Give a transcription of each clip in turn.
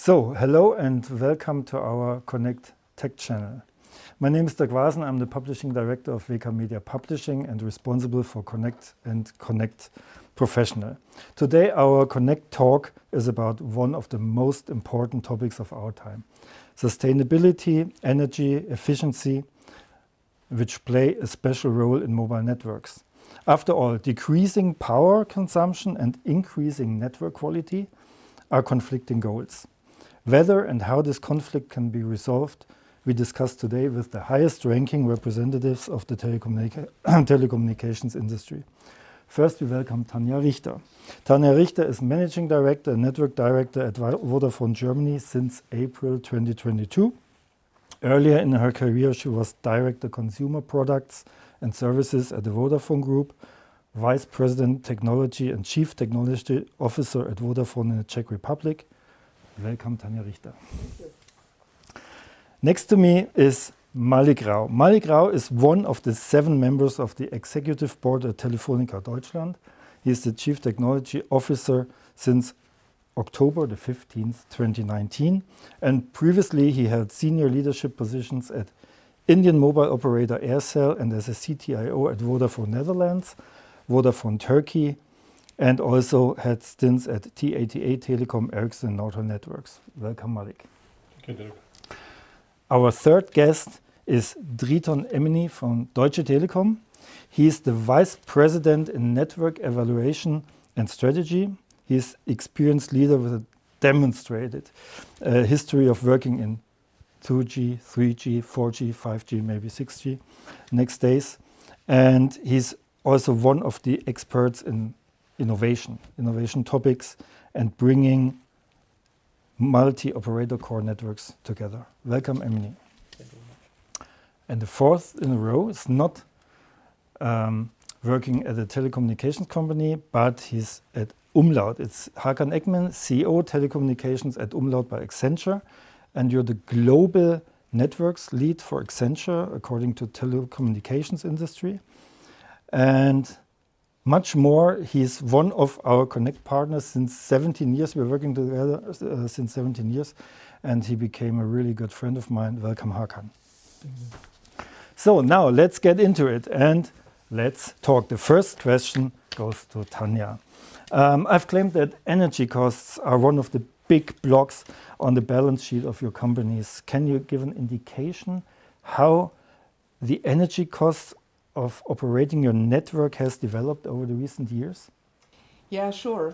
So, hello and welcome to our Connect Tech channel. My name is Dirk Waasen. I'm the Publishing Director of WK Media Publishing and responsible for Connect and Connect Professional. Today our Connect talk is about one of the most important topics of our time. Sustainability, energy, efficiency, which play a special role in mobile networks. After all, decreasing power consumption and increasing network quality are conflicting goals. Whether and how this conflict can be resolved, we discuss today with the highest ranking representatives of the telecommunications industry. First, we welcome Tanja Richter. Tanja Richter is Managing Director and Network Director at Vodafone Germany since April 2022. Earlier in her career, she was Director Consumer Products and Services at the Vodafone Group, Vice President Technology and Chief Technology Officer at Vodafone in the Czech Republic. Welcome, Tanja Richter. Thank you. Next to me is Mallik Rao. Mallik Rao is one of the 7 members of the Executive Board at Telefónica Deutschland. He is the Chief Technology Officer since October the 15th, 2019. And previously he held senior leadership positions at Indian mobile operator Aircel and as a CTIO at Vodafone Netherlands, Vodafone Turkey, and also had stints at T88 Telekom, Ericsson, Nortel Networks. Welcome, Mallik. Thank you, Dirk. Our third guest is Driton Emini from Deutsche Telekom. He is the Vice President in Network Evaluation and Strategy. He is experienced leader with a demonstrated history of working in 2G, 3G, 4G, 5G, maybe 6G next days. And he's also one of the experts in innovation topics and bringing multi-operator core networks together. Welcome, Emini. Thank you very much. And the fourth in a row is not working at a telecommunications company, but he's at Umlaut. It's Hakan Ekmen, CEO Telecommunications at Umlaut by Accenture. And you're the global networks lead for Accenture, according to telecommunications industry. And much more, he's one of our Connect partners since 17 years. We're working together since 17 years. And he became a really good friend of mine. Welcome, Hakan. Thank you. So now let's get into it and let's talk. The first question goes to Tanja. I've claimed that energy costs are one of the big blocks on the balance sheet of your companies. Can you give an indication how the energy costs of operating your network has developed over the recent years? Yeah, sure.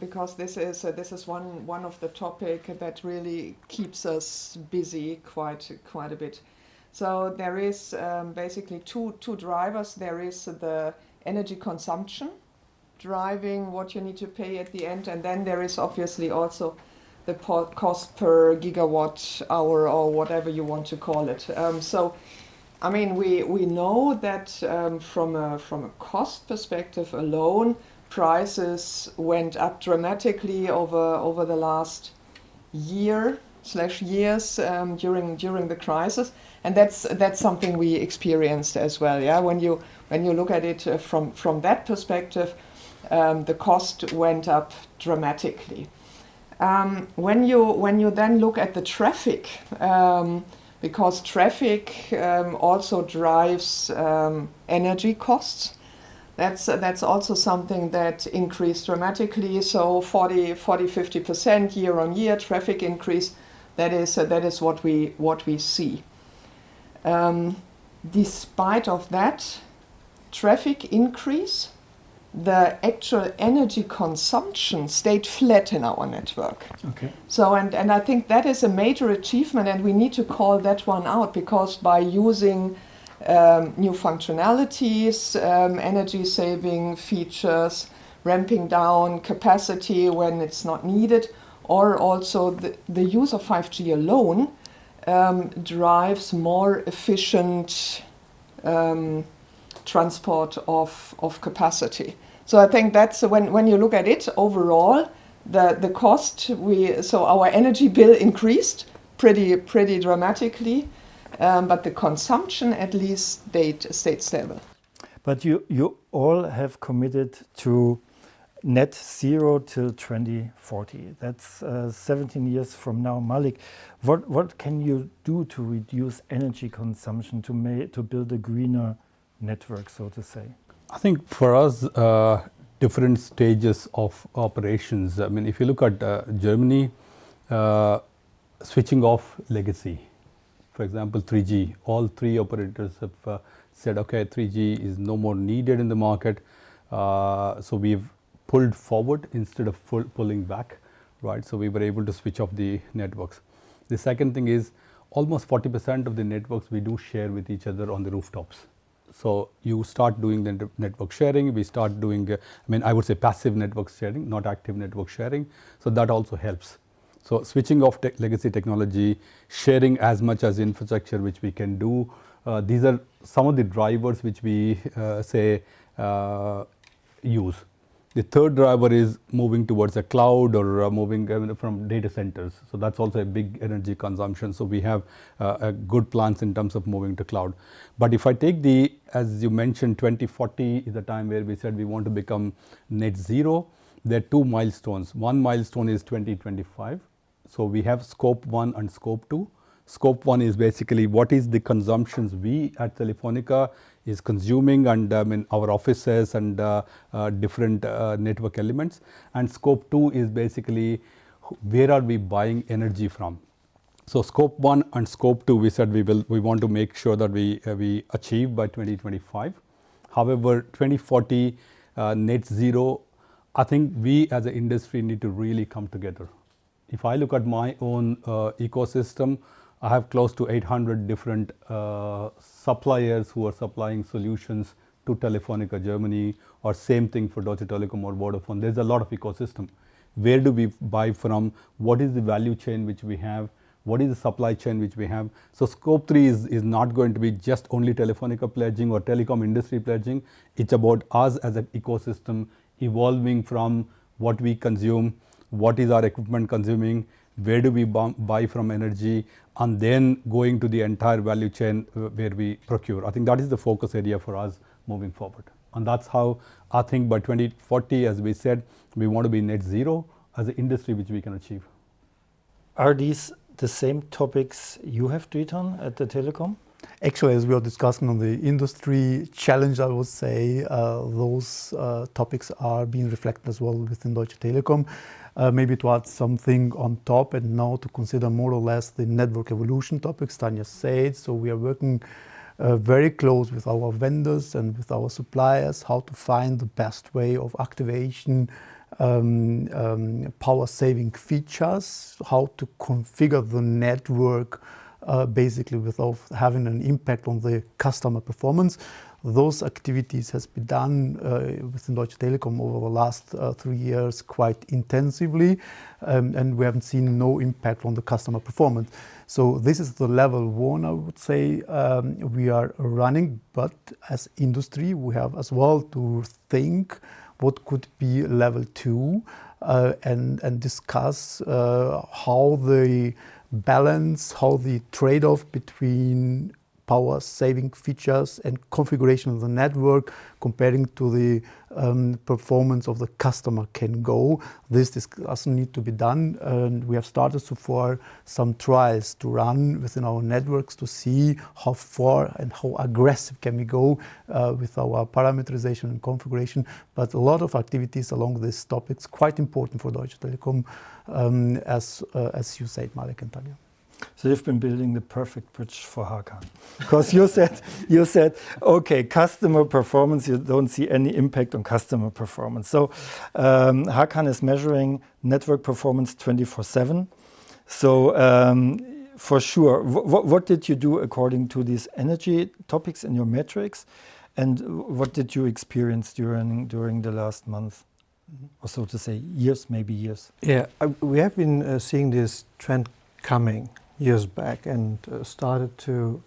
Because this is one of the topic that really keeps us busy quite a bit. So there is basically two drivers. There is the energy consumption driving what you need to pay at the end, and then there is obviously also the cost per gigawatt hour or whatever you want to call it. So I mean, we know that from a cost perspective alone, prices went up dramatically over the last years during the crisis, and that's something we experienced as well. Yeah, when you look at it from that perspective, the cost went up dramatically. When you then look at the traffic. Because traffic also drives energy costs. That's also something that increased dramatically. So 40-50% year on year traffic increase. That is what we see. Despite of that traffic increase, the actual energy consumption stayed flat in our network. Okay. So, and I think that is a major achievement, and we need to call that one out, because by using new functionalities, energy saving features, ramping down capacity when it's not needed, or also the use of 5G alone drives more efficient transport of capacity. So I think that's when you look at it overall, the cost so our energy bill increased pretty dramatically, but the consumption at least stayed stable. But you all have committed to net zero till 2040. That's 17 years from now. Mallik, what can you do to reduce energy consumption to build a greener network, so to say? I think for us, different stages of operations. I mean, if you look at Germany, switching off legacy, for example, 3G, all three operators have said, okay, 3G is no more needed in the market. So we've pulled forward instead of pulling back, right? So we were able to switch off the networks. The second thing is almost 40% of the networks we do share with each other on the rooftops. So you start doing the network sharing, we start doing, I would say passive network sharing, not active network sharing. So that also helps. So switching off legacy technology, sharing as much as infrastructure which we can do. These are some of the drivers which we use. The third driver is moving towards the cloud or moving from data centers. So that's also a big energy consumption. So we have good plans in terms of moving to cloud. But if I take as you mentioned, 2040 is the time where we said we want to become net zero. There are two milestones. One milestone is 2025. So we have scope 1 and scope 2. Scope 1 is basically what is the consumptions we at Telefónica is consuming and in our offices and different network elements. And scope 2 is basically where are we buying energy from. So scope 1 and scope 2 we said we want to make sure that we achieve by 2025. However, 2040 net zero, I think we as an industry need to really come together. If I look at my own ecosystem, I have close to 800 different suppliers who are supplying solutions to Telefónica Germany, or same thing for Deutsche Telekom or Vodafone. There's a lot of ecosystem. Where do we buy from? What is the value chain which we have? What is the supply chain which we have? So scope 3 is not going to be just only Telefónica pledging or telecom industry pledging. It's about us as an ecosystem evolving from what we consume, what is our equipment consuming, where do we buy from energy, and then going to the entire value chain where we procure. I think that is the focus area for us moving forward. And that's how I think by 2040, as we said, we want to be net zero as an industry which we can achieve. Are these the same topics you have, Driton, at the Telecom? Actually, as we are discussing on the industry challenge, I would say those topics are being reflected as well within Deutsche Telekom. Maybe to add something on top and now to consider more or less the network evolution topics Tanja said. So we are working very close with our vendors and with our suppliers how to find the best way of activation, power saving features, how to configure the network basically without having an impact on the customer performance. Those activities has been done within Deutsche Telekom over the last 3 years quite intensively, and we haven't seen no impact on the customer performance. So this is the level 1, I would say, we are running, but as industry we have as well to think what could be level 2 and discuss how the balance, how the trade-off between power saving features and configuration of the network comparing to the performance of the customer can go. This discussion need to be done, and we have started so far some trials to run within our networks to see how far and how aggressive can we go with our parameterization and configuration. But a lot of activities along this topic is quite important for Deutsche Telekom, as you said, Mallik and Tanja. So you've been building the perfect bridge for Hakan, because you said, okay, customer performance, you don't see any impact on customer performance. So Hakan is measuring network performance 24/7. So for sure, what did you do according to these energy topics in your metrics, and what did you experience during the last month, or so to say, years, maybe years? Yeah, we have been seeing this trend coming years back and started to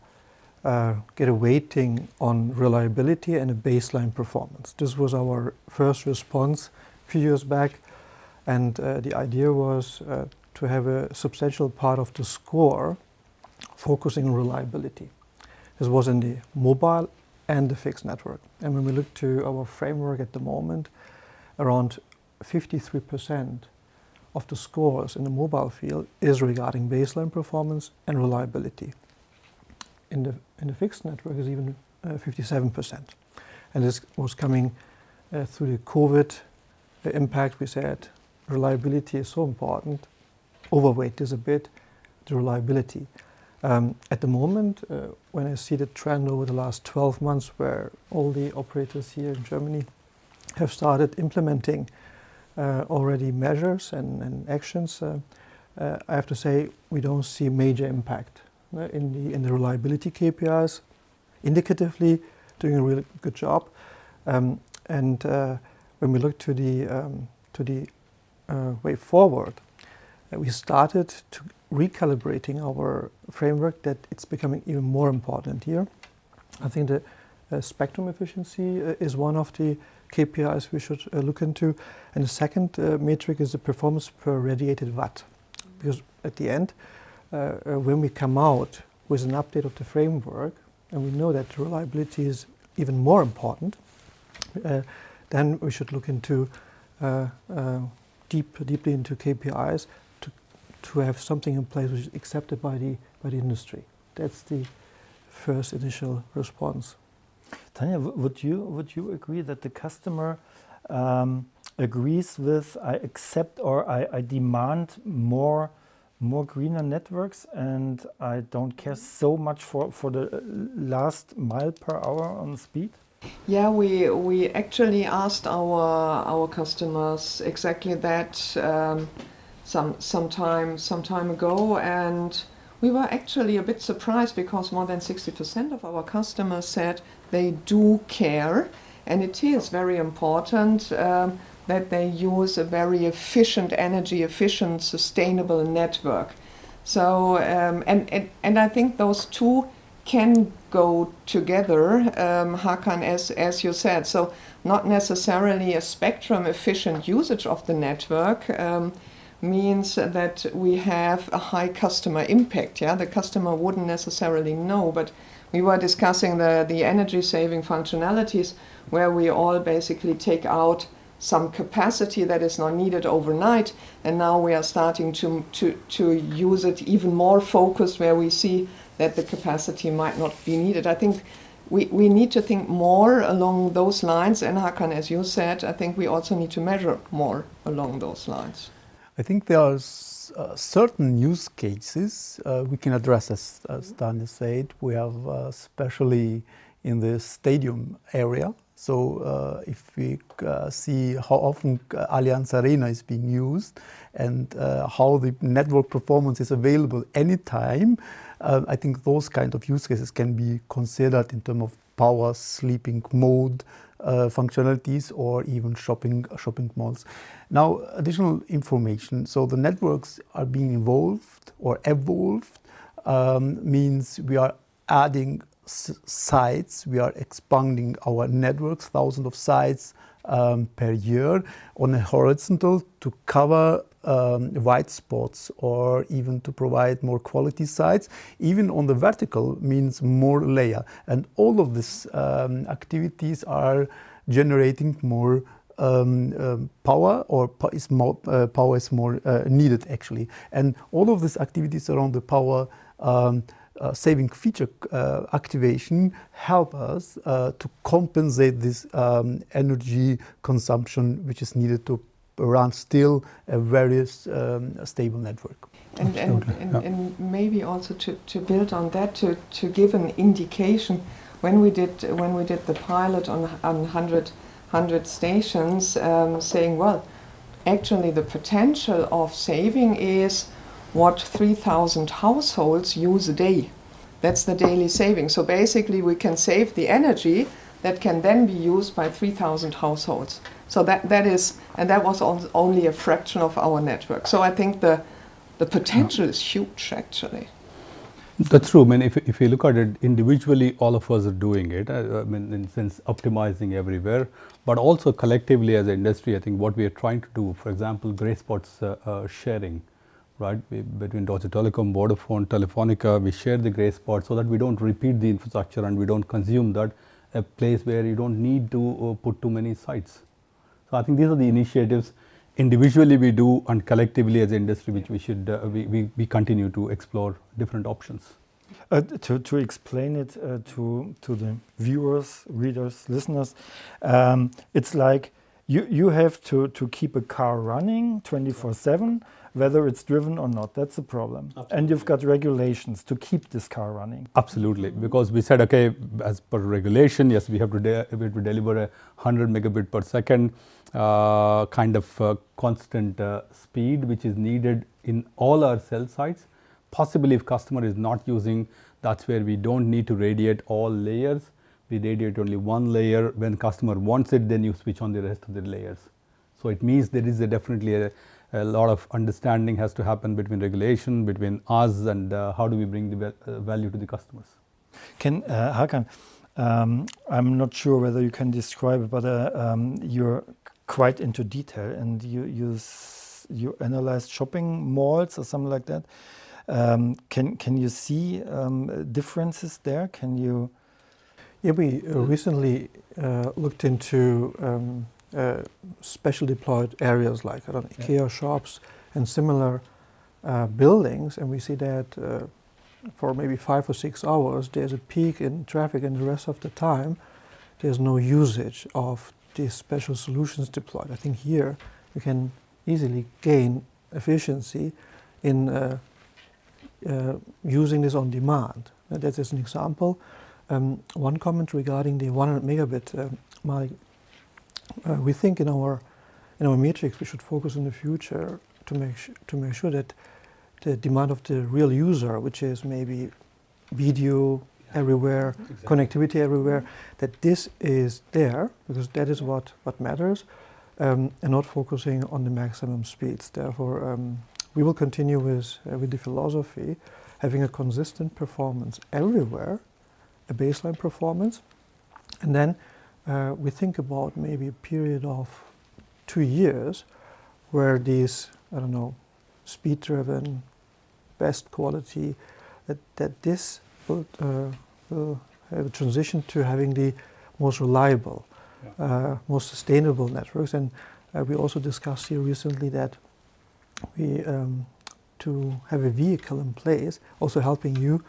get a weighting on reliability and a baseline performance. This was our first response a few years back, and the idea was to have a substantial part of the score focusing on reliability. This was in the mobile and the fixed network. And when we look to our framework at the moment, around 53% of the scores in the mobile field is regarding baseline performance and reliability. In the fixed network is even 57%. And this was coming through the COVID impact. We said reliability is so important, overweight is a bit the reliability. At the moment, when I see the trend over the last 12 months where all the operators here in Germany have started implementing already measures and actions, I have to say we don't see major impact in the reliability KPIs. Indicatively, doing a really good job. And when we look to the way forward, we started to recalibrating our framework that it's becoming even more important here. I think the spectrum efficiency is one of the KPIs we should look into. And the second metric is the performance per radiated watt. Because at the end, when we come out with an update of the framework, and we know that reliability is even more important, then we should look into deeply into KPIs to have something in place which is accepted by the industry. That's the first initial response. Tanja, would you agree that the customer agrees with I accept or I demand more greener networks, and I don't care so much for the last mile per hour on speed? Yeah, we actually asked our customers exactly that some time ago, and we were actually a bit surprised because more than 60% of our customers said they do care, and it is very important that they use a very efficient, energy efficient, sustainable network. So and I think those two can go together, Hakan, as you said. So not necessarily a spectrum efficient usage of the network means that we have a high customer impact. Yeah, the customer wouldn't necessarily know, but we were discussing the energy saving functionalities where we all basically take out some capacity that is not needed overnight, and now we are starting to use it even more focused where we see that the capacity might not be needed. I think we need to think more along those lines, and Hakan, as you said, I think we also need to measure more along those lines. I think there are certain use cases we can address, as Tanja said. We have especially in the stadium area. So if we see how often Allianz Arena is being used and how the network performance is available anytime, I think those kind of use cases can be considered in terms of power, sleeping mode, functionalities, or even shopping malls. Now, additional information. So the networks are being evolved or evolved means we are adding sites, we are expanding our networks, thousands of sites per year on a horizontal to cover white spots or even to provide more quality sites. Even on the vertical means more layer. And all of these activities are generating more power, or power is more needed actually. And all of these activities around the power saving feature activation help us to compensate this energy consumption which is needed to run still a very stable network. And maybe also to build on that, to give an indication, when we did the pilot on 100 stations, saying, well, actually the potential of saving is what 3,000 households use a day. That's the daily saving. So basically we can save the energy that can then be used by 3,000 households. So that is, and that was only a fraction of our network. So I think the potential is huge actually. That's true. I mean, if you look at it individually, all of us are doing it. I mean, in the sense, optimizing everywhere, but also collectively as an industry, I think what we are trying to do, for example, gray spots sharing, right? Between Deutsche Telekom, Vodafone, Telefónica, we share the gray spots so that we don't repeat the infrastructure and we don't consume that a place where you don't need to put too many sites. So I think these are the initiatives individually we do and collectively as an industry, which we should we continue to explore different options. To explain it to the viewers, readers, listeners, it's like you have to keep a car running 24/7, whether it's driven or not. That's the problem. Absolutely. And you've got regulations to keep this car running. Absolutely, because we said, okay, as per regulation, yes, we have to deliver a 100 megabit per second kind of constant speed, which is needed in all our cell sites. Possibly if customer is not using, that's where we don't need to radiate all layers. We radiate only one layer. When customer wants it, then you switch on the rest of the layers. So it means there is definitely a lot of understanding has to happen between regulation, between us, and how do we bring the value to the customers. Can Hakan, I'm not sure whether you can describe it, but you're quite into detail, and you analyze shopping malls or something like that. Can you see differences there? Can you? Yeah, we recently looked into special deployed areas like IKEA shops and similar buildings, and we see that for maybe 5 or 6 hours there's a peak in traffic, and the rest of the time there's no usage of these special solutions deployed. I think here you can easily gain efficiency in using this on demand. That is an example. One comment regarding the 100 megabit, Mallik. We think in our metrics we should focus in the future to make sure that the demand of the real user, which is maybe video everywhere, connectivity everywhere, that this is there, because that is what matters, and not focusing on the maximum speeds. Therefore, we will continue with the philosophy, having a consistent performance everywhere, a baseline performance, and then we think about maybe a period of 2 years where these, I don't know, speed-driven, best quality, that this will have a transition to having the most reliable, most sustainable networks. And we also discussed here recently that we to have a vehicle in place, also helping you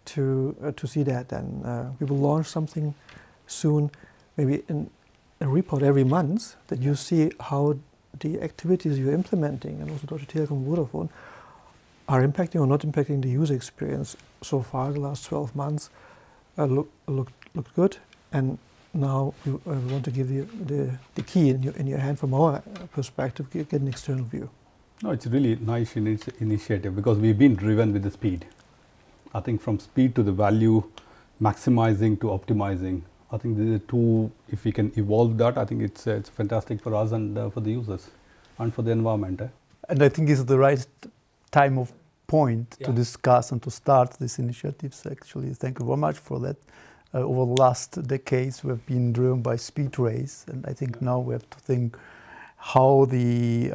to see that. And we will launch something soon, maybe in a report every month, that you see how the activities you're implementing, and also Deutsche Telekom and Vodafone, are impacting or not impacting the user experience. So far, the last 12 months looked good, and now we want to give you the key in your hand from our perspective, get an external view. No, it's a really nice initiative, because we've been driven with the speed. I think from speed to the value, maximizing to optimizing. I think the two, if we can evolve that, I think it's fantastic for us and for the users and for the environment. And I think it's the right time of point to discuss and to start these initiatives. Actually, thank you very much for that. Over the last decades, we have been driven by speed race, and I think now we have to think how the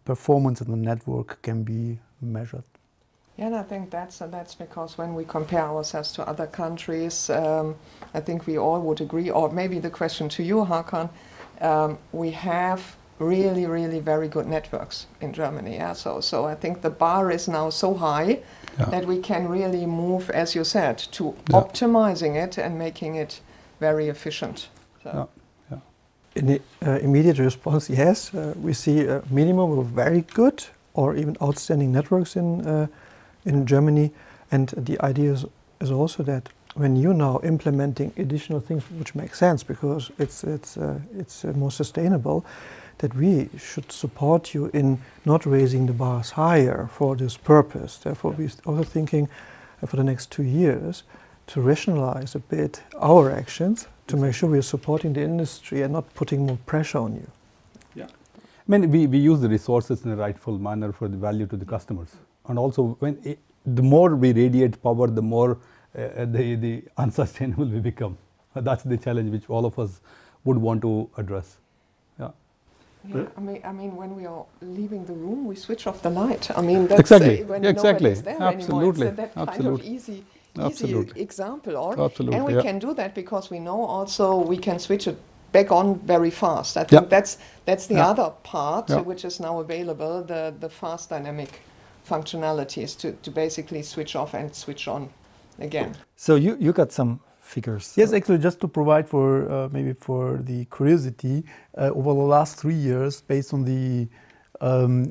performance of the network can be measured. Yeah, and I think that's because when we compare ourselves to other countries, I think we all would agree, or maybe the question to you, Hakan, we have really, really very good networks in Germany. Yeah? So I think the bar is now so high that we can really move, as you said, to optimizing it and making it very efficient. So. In the immediate response, yes, we see a minimum of very good or even outstanding networks in Germany, and the idea is also that when you're now implementing additional things, which makes sense because it's more sustainable, that we should support you in not raising the bars higher for this purpose. Therefore, we're also thinking for the next 2 years to rationalize a bit our actions to make sure we're supporting the industry and not putting more pressure on you. Yeah, I mean, we use the resources in a rightful manner for the value to the customers. And also, the more we radiate power, the more the unsustainable we become. That's the challenge which all of us would want to address. Yeah, I mean, when we are leaving the room, we switch off the light. I mean, that's exactly. When nobody's there Absolutely. anymore. It's that kind of easy example. And we can do that because we know also we can switch it back on very fast. I think that's the other part which is now available, the fast dynamic functionalities to basically switch off and switch on again. So you got some figures. Yes, actually, just to provide for maybe for the curiosity, over the last 3 years, based on the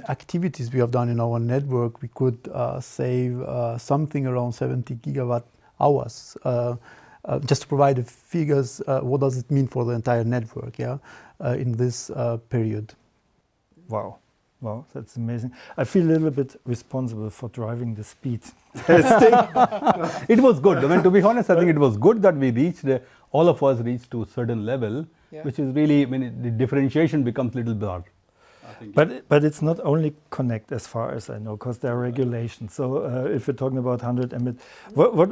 activities we have done in our network, we could save something around 70 gigawatt hours. Just to provide the figures, what does it mean for the entire network, in this period? Wow. Wow, that's amazing. I feel a little bit responsible for driving the speed testing. It was good. I mean, to be honest, I think it was good that we reached, all of us reached to a certain level, which is really, I mean, the differentiation becomes a little blurred. But it's not only connect, as far as I know, because there are regulations. So if you're talking about 100 Mbit,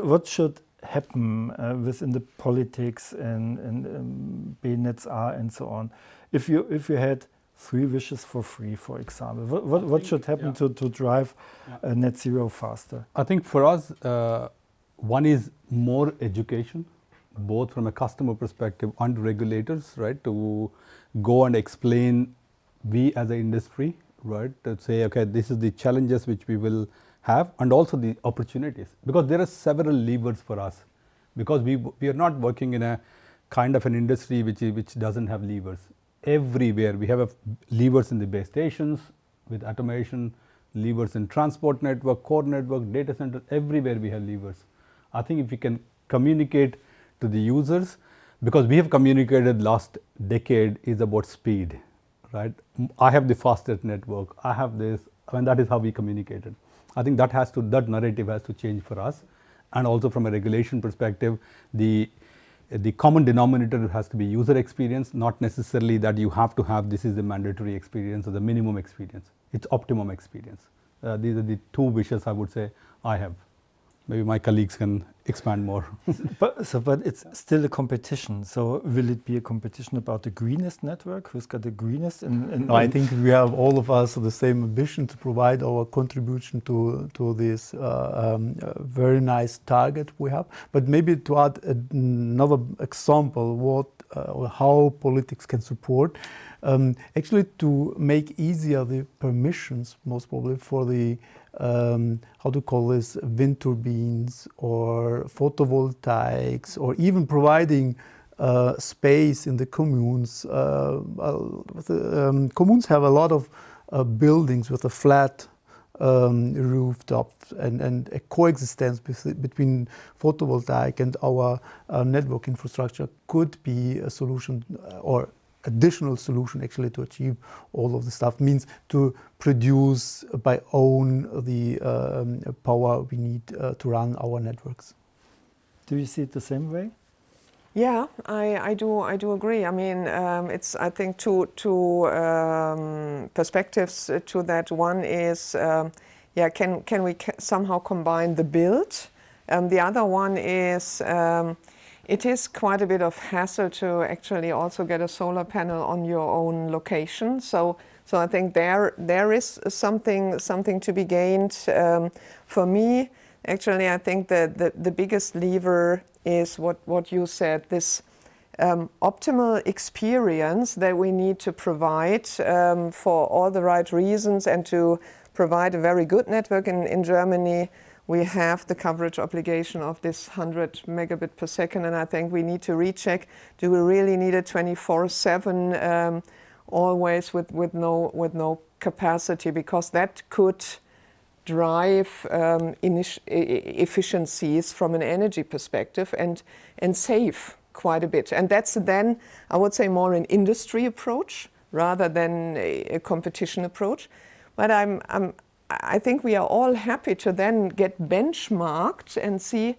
what should happen within the politics and BNetzA and so on? If you had 3 wishes for free, for example, what should happen to drive net zero faster? I think for us, one is more education, both from a customer perspective and regulators, right, to go and explain we as an industry, right, to say, okay, this is the challenges which we will have, and also the opportunities, because there are several levers for us, because we are not working in a kind of an industry which doesn't have levers. Everywhere we have levers in the base stations with automation, levers in transport network, core network, data center, everywhere we have levers. I think if we can communicate to the users, because we have communicated last decade is about speed, right? I have the fastest network, I have this, and that is how we communicated. I think that narrative has to change for us, and also from a regulation perspective, the common denominator has to be user experience, not necessarily that you have to have this is the mandatory experience or the minimum experience. It's optimum experience. These are the 2 wishes I would say I have. Maybe my colleagues can expand more. But it's still a competition. So will it be a competition about the greenest network? Who's got the greenest? No, I think we have all of us the same ambition to provide our contribution to this very nice target we have. But maybe to add another example, what or how politics can support, actually to make easier the permissions, most probably for the how to call this, wind turbines or photovoltaics, or even providing space in the communes. Communes have a lot of buildings with a flat rooftop, and a coexistence between photovoltaic and our network infrastructure could be a solution, or additional solution actually, to achieve all of the stuff. Means to produce by own the power we need to run our networks. Do you see it the same way? Yeah, I do agree. I mean, it's, I think, two perspectives to that. One is, can we somehow combine the build? The other one is, it is quite a bit of hassle to actually also get a solar panel on your own location. So I think there is something to be gained. For me, actually, I think the biggest lever is what you said, this optimal experience that we need to provide for all the right reasons, and to provide a very good network in Germany. We have the coverage obligation of this 100 megabit per second, and I think we need to recheck, do we really need it 24/7, always with no capacity, because that could drive efficiencies from an energy perspective and save quite a bit. And that's then, I would say, more an industry approach rather than a competition approach. But I think we are all happy to then get benchmarked and see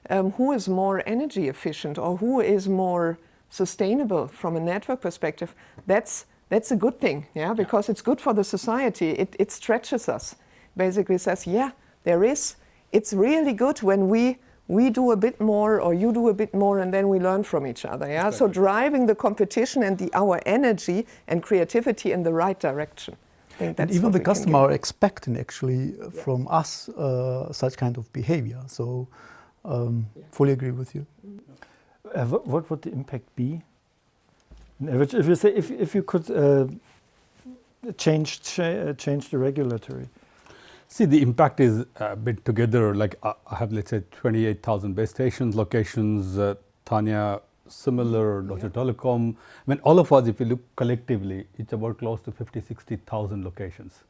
who is more energy efficient or who is more sustainable from a network perspective. That's a good thing, yeah, because it's good for the society. It stretches us. Basically says, yeah, it's really good when we do a bit more or you do a bit more, and then we learn from each other. Yeah, exactly. So driving the competition and our energy and creativity in the right direction. And even the customer are expecting actually from us such kind of behavior. So fully agree with you. What would the impact be? an average, if you say if you could change the regulatory. See, the impact is a bit together. Like I have, let's say, 28,000 base stations, locations. Tanja, similar, Deutsche Telekom. I mean, all of us, if you look collectively, it's about close to 50,000-60,000 locations.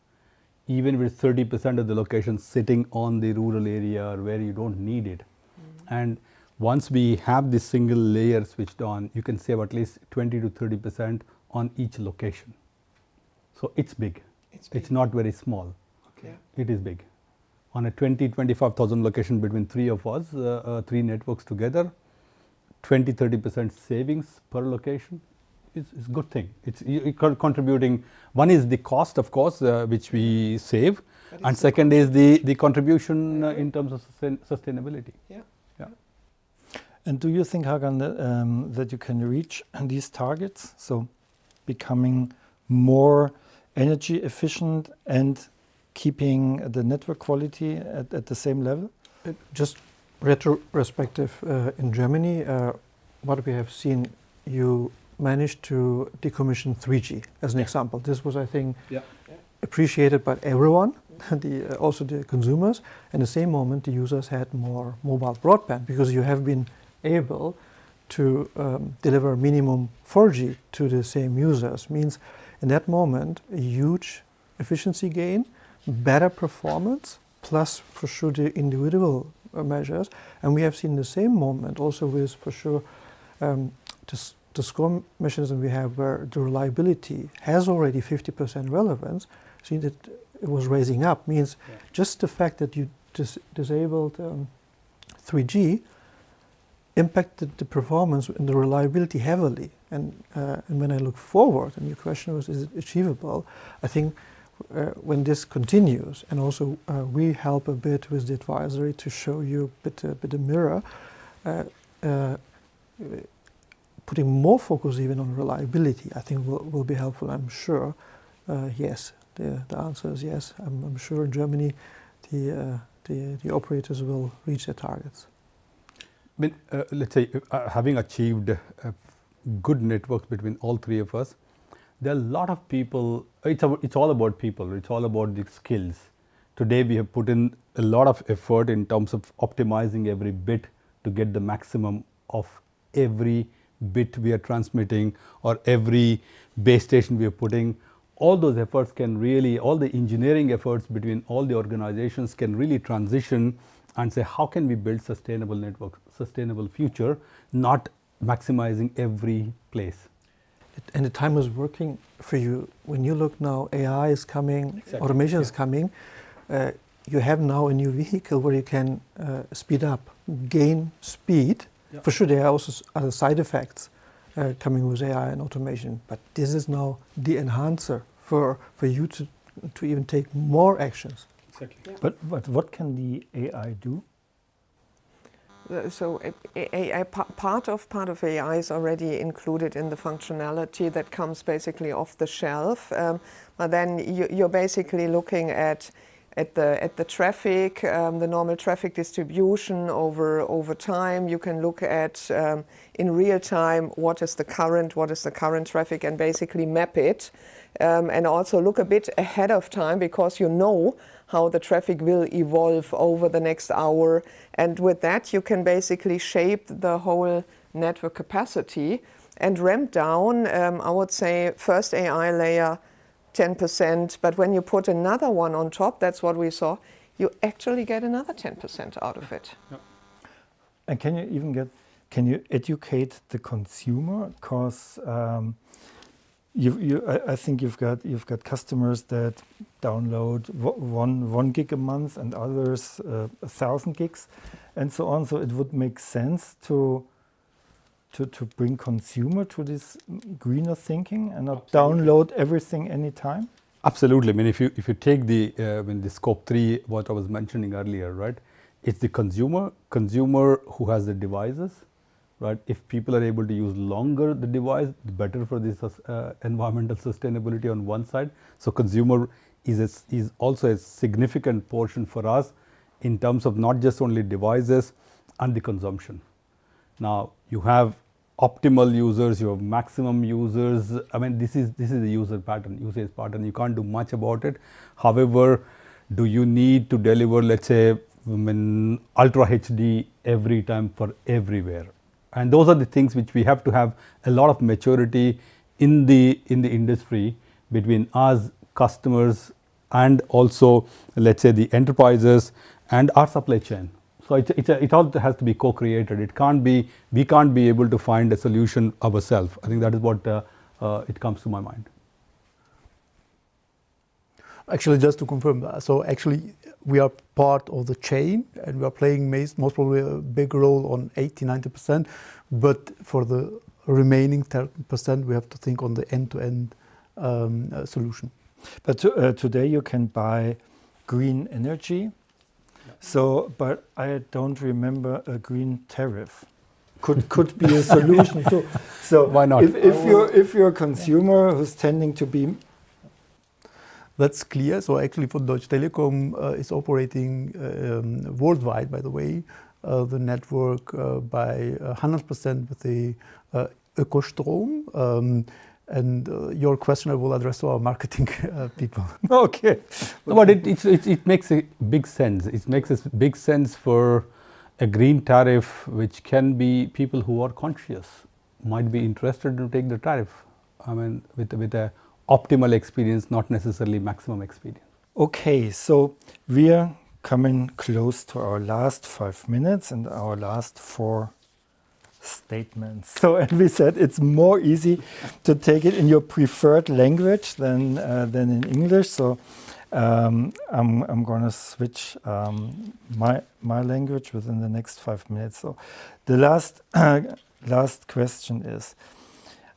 Even with 30% of the locations sitting on the rural area where you don't need it. And once we have this single layer switched on, you can save at least 20 to 30% on each location. So it's big. It's not very small. Okay. It is big. On a 25,000 location between three of us, three networks together, 20-30% savings per location is a good thing. It's contributing. One is the cost, of course, which we save, and second is the contribution in terms of sustainability. Yeah. Yeah. And do you think, Hakan, that you can reach these targets? So becoming more energy efficient and keeping the network quality at the same level? Just retrospective, in Germany, what we have seen, you managed to decommission 3G as an example. This was, I think, appreciated by everyone, also the consumers. And at the same moment, the users had more mobile broadband because you have been able to deliver minimum 4G to the same users. Means in that moment, a huge efficiency gain, better performance, plus for sure the individual measures. And we have seen the same moment also with for sure the score mechanism we have where the reliability has already 50% relevance, see that it was raising up, means just the fact that you disabled 3G impacted the performance and the reliability heavily. And when I look forward, and your question was, is it achievable? I think when this continues, and also we help a bit with the advisory to show you a bit a mirror, putting more focus even on reliability, I think will be helpful. I'm sure, yes, the answer is yes. I'm sure in Germany the operators will reach their targets. I mean, let's say having achieved good networks between all three of us, there are a lot of people. It's all about people. It's all about the skills. Today we have put in a lot of effort in terms of optimizing every bit to get the maximum of every bit we are transmitting or every base station we are putting. All those efforts can really, all the engineering efforts between all the organizations can really transition and say, how can we build sustainable networks, sustainable future, not maximizing every place. And the time is working for you. When you look now, AI is coming, automation is coming. You have now a new vehicle where you can speed up, gain speed. For sure, there are also other side effects coming with AI and automation, but this is now the enhancer for you to even take more actions. Exactly. But what can the AI do? So part of AI is already included in the functionality that comes basically off the shelf. But then you're basically looking at the traffic, the normal traffic distribution over time. You can look at in real time what is the current traffic and basically map it, and also look a bit ahead of time because you know how the traffic will evolve over the next hour. And with that, you can basically shape the whole network capacity and ramp down, I would say, first AI layer 10%, but when you put another one on top, that's what we saw, you actually get another 10% out of it. Yep. And can you educate the consumer? Because I think you've got customers that download one gig a month and others 1,000 gigs and so on. So it would make sense to bring consumer to this greener thinking and not download everything anytime. Absolutely. I mean, if you take the scope 3, what I was mentioning earlier, right? It's the consumer who has the devices. Right? If people are able to use longer the device, the better for this environmental sustainability on one side. So consumer is also a significant portion for us in terms of not just only devices and the consumption. Now you have optimal users, you have maximum users. I mean, this is the usage pattern. You can't do much about it. However, do you need to deliver, let's say, Ultra HD every time for everywhere? And those are the things which we have to have a lot of maturity in the industry between us, customers, and also, let's say, the enterprises and our supply chain. So it all has to be co-created. We can't be able to find a solution ourselves. I think that is what it comes to my mind. Actually, just to confirm that, so actually we are part of the chain and we are playing most probably a big role on 80-90%, but for the remaining 10% we have to think on the end-to-end solution. But today you can buy green energy. So, but I don't remember a green tariff. Could be a solution too. So why not? If you're a consumer who's tending to be, that's clear. So actually, for Deutsche Telekom is operating worldwide, by the way, the network by 100% with the Ökostrom. And your question I will address to our marketing people. Okay. No, but it makes a big sense. It makes a big sense for a green tariff, which can be people who are conscious, might be interested to take the tariff. I mean, with a optimal experience, not necessarily maximum experience. Okay, so we are coming close to our last 5 minutes and our last 4 statements. So, and we said it's more easy to take it in your preferred language than in English. So I'm going to switch my language within the next 5 minutes. So the last question is,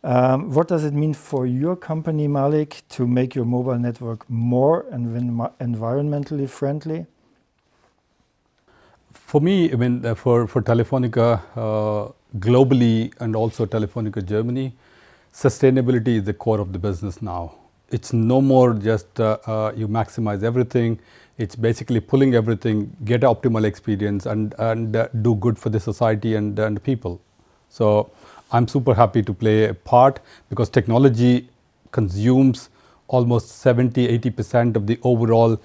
what does it mean for your company, Mallik, to make your mobile network more environmentally friendly? For me, I mean, for Telefónica globally and also Telefónica Germany, sustainability is the core of the business now. It's no more just you maximize everything. It's basically pulling everything, get optimal experience, and do good for the society and people. So I'm super happy to play a part because technology consumes almost 70-80% of the overall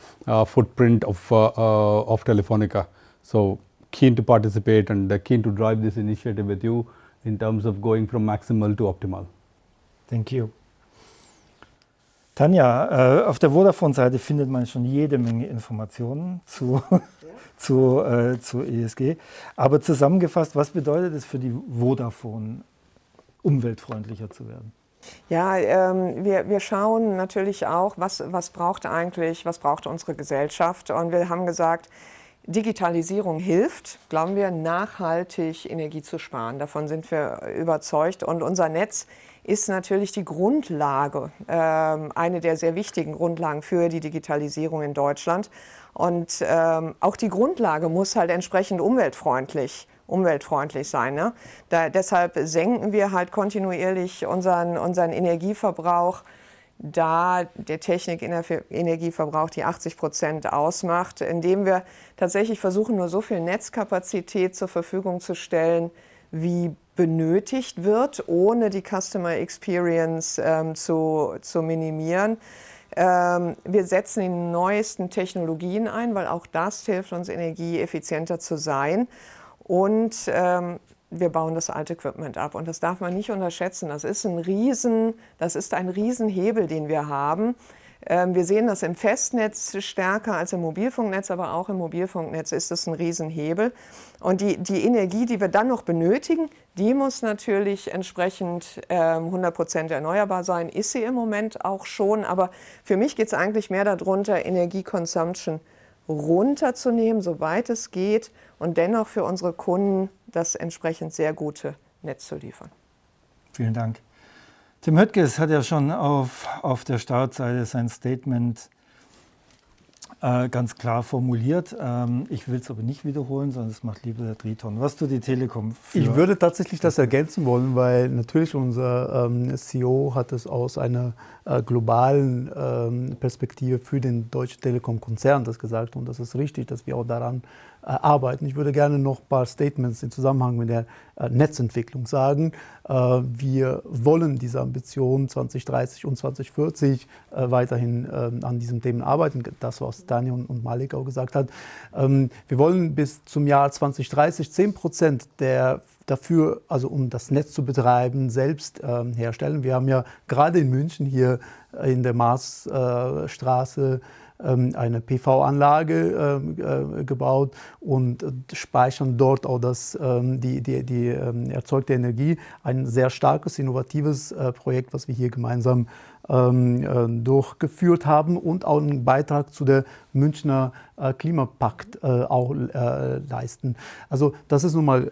footprint of Telefónica. So keen to participate and keen to drive this initiative with you in terms of going from maximal to optimal. Thank you. Tanja, auf der Vodafone-Seite findet man schon jede Menge Informationen zu ESG. Aber zusammengefasst, was bedeutet es für die Vodafone, umweltfreundlicher zu werden? Ja, wir schauen natürlich auch, was braucht unsere Gesellschaft. Und wir haben gesagt, Digitalisierung hilft, glauben wir, nachhaltig Energie zu sparen. Davon sind wir überzeugt. Und unser Netz ist natürlich die Grundlage, eine der sehr wichtigen Grundlagen für die Digitalisierung in Deutschland. Und auch die Grundlage muss halt entsprechend umweltfreundlich sein. Ne? Deshalb senken wir halt kontinuierlich unseren Energieverbrauch, da der Technik-Energieverbrauch die 80% ausmacht, indem wir tatsächlich versuchen, nur so viel Netzkapazität zur Verfügung zu stellen, wie benötigt wird, ohne die Customer Experience zu minimieren. Wir setzen die neuesten Technologien ein, weil auch das hilft uns, energieeffizienter zu sein. Und wir bauen das alte Equipment ab. Und das darf man nicht unterschätzen. Das ist ein Riesenhebel, den wir haben. Wir sehen das im Festnetz stärker als im Mobilfunknetz, aber auch im Mobilfunknetz ist es ein Riesenhebel. Und die Energie, die wir dann noch benötigen, die muss natürlich entsprechend 100% erneuerbar sein. Ist sie im Moment auch schon, aber für mich geht es eigentlich mehr darunter, Energieconsumption runterzunehmen, soweit es geht, und dennoch für unsere Kunden das entsprechend sehr gute Netz zu liefern. Vielen Dank. Tim Höttges hat ja schon auf der Startseite sein Statement ganz klar formuliert. Ich will es aber nicht wiederholen, sondern das macht lieber der Driton. Was tut die Telekom für? Ich würde tatsächlich das ergänzen wollen, weil natürlich unser CEO hat es aus einer globalen Perspektive für den Deutsche Telekom-Konzern das gesagt und das ist richtig, dass wir auch daran arbeiten. Ich würde gerne noch ein paar Statements im Zusammenhang mit der Netzentwicklung sagen. Wir wollen diese Ambition 2030 und 2040 weiterhin an diesen Themen arbeiten. Das, was Tanja und Mallik auch gesagt hat. Wir wollen bis zum Jahr 2030 10% dafür, also um das Netz zu betreiben, selbst herstellen. Wir haben ja gerade in München hier in der Marsstraße eine PV-Anlage gebaut und speichern dort auch die erzeugte Energie. Ein sehr starkes, innovatives Projekt, was wir hier gemeinsam durchgeführt haben und auch einen Beitrag zu der Münchner Klimapakt auch leisten. Also das ist nun mal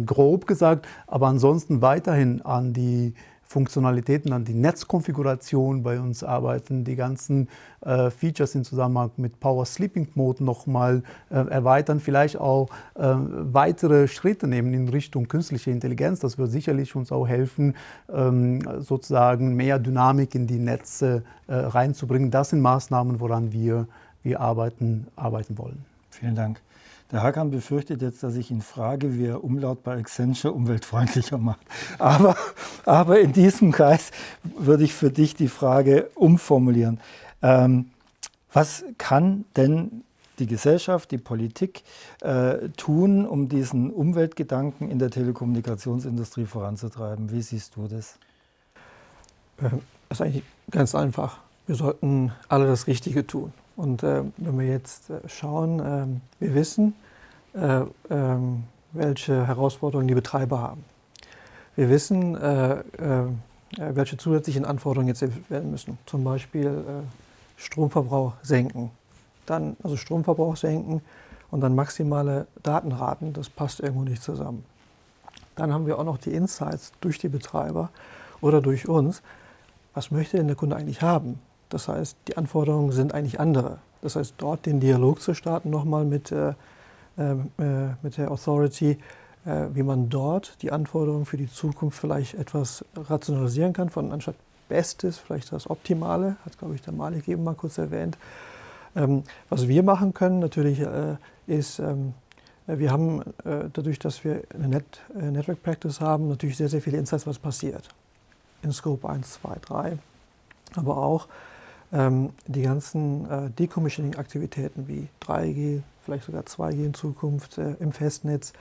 grob gesagt, aber ansonsten weiterhin an die Funktionalitäten, an die Netzkonfiguration bei uns arbeiten, die ganzen Features im Zusammenhang mit Power Sleeping Mode nochmal erweitern, vielleicht auch weitere Schritte nehmen in Richtung künstliche Intelligenz. Das wird sicherlich uns auch helfen, sozusagen mehr Dynamik in die Netze reinzubringen. Das sind Maßnahmen, woran wir arbeiten wollen. Vielen Dank. Der Hakan befürchtet jetzt, dass ich ihn frage, wie er Umlaut bei Accenture umweltfreundlicher macht. Aber in diesem Kreis würde ich für dich die Frage umformulieren. Was kann denn die Gesellschaft, die Politik tun, um diesen Umweltgedanken in der Telekommunikationsindustrie voranzutreiben? Wie siehst du das? Das ist eigentlich ganz einfach. Wir sollten alle das Richtige tun. Und wenn wir jetzt schauen, wir wissen, welche Herausforderungen die Betreiber haben. Wir wissen, welche zusätzlichen Anforderungen jetzt werden müssen. Zum Beispiel Stromverbrauch senken. Also Stromverbrauch senken und dann maximale Datenraten, das passt irgendwo nicht zusammen. Dann haben wir auch noch die Insights durch die Betreiber oder durch uns. Was möchte denn der Kunde eigentlich haben? Das heißt, die Anforderungen sind eigentlich andere. Das heißt, dort den Dialog zu starten nochmal mit der Authority, wie man dort die Anforderungen für die Zukunft vielleicht etwas rationalisieren kann, von anstatt Bestes, vielleicht das Optimale, hat, glaube ich, der Mallik eben mal kurz erwähnt. Was wir machen können natürlich ist, wir haben dadurch, dass wir eine Network Practice haben, natürlich sehr, sehr viele Insights, was passiert. In Scope 1, 2, 3, aber auch die ganzen Decommissioning-Aktivitäten wie 3G, vielleicht sogar 2G in Zukunft im Festnetz.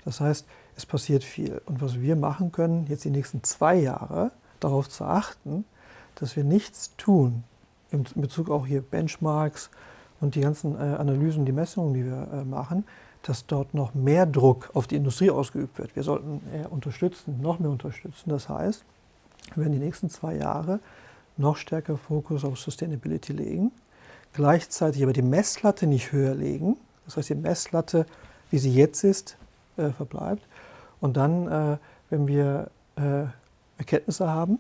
Das heißt, es passiert viel. Und was wir machen können, jetzt die nächsten 2 Jahre, darauf zu achten, dass wir nichts tun, in Bezug auch hier Benchmarks und die ganzen Analysen, die Messungen, die wir machen, dass dort noch mehr Druck auf die Industrie ausgeübt wird. Wir sollten eher unterstützen, noch mehr unterstützen. Das heißt, wir werden die nächsten 2 Jahre noch stärker Fokus auf Sustainability legen, gleichzeitig aber die Messlatte nicht höher legen, das heißt die Messlatte, wie sie jetzt ist, verbleibt und dann, wenn wir Erkenntnisse haben,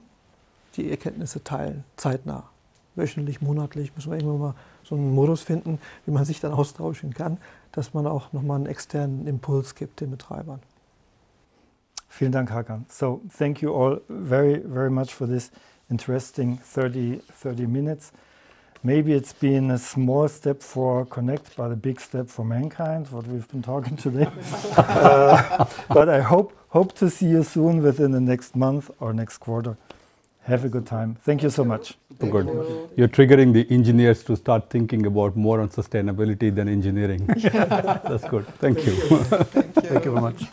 die Erkenntnisse teilen, zeitnah, wöchentlich, monatlich, müssen wir irgendwann mal so einen Modus finden, wie man sich dann austauschen kann, dass man auch nochmal einen externen Impuls gibt den Betreibern. Vielen Dank, Hakan. So, thank you all very, very much for this interesting 30 minutes. Maybe it's been a small step for Connect, but a big step for mankind, what we've been talking today. But I hope to see you soon within the next month or next quarter. Have a good time. Thank you so much. Good. You're triggering the engineers to start thinking about more on sustainability than engineering. That's good. Thank you. Thank you. Thank you very much.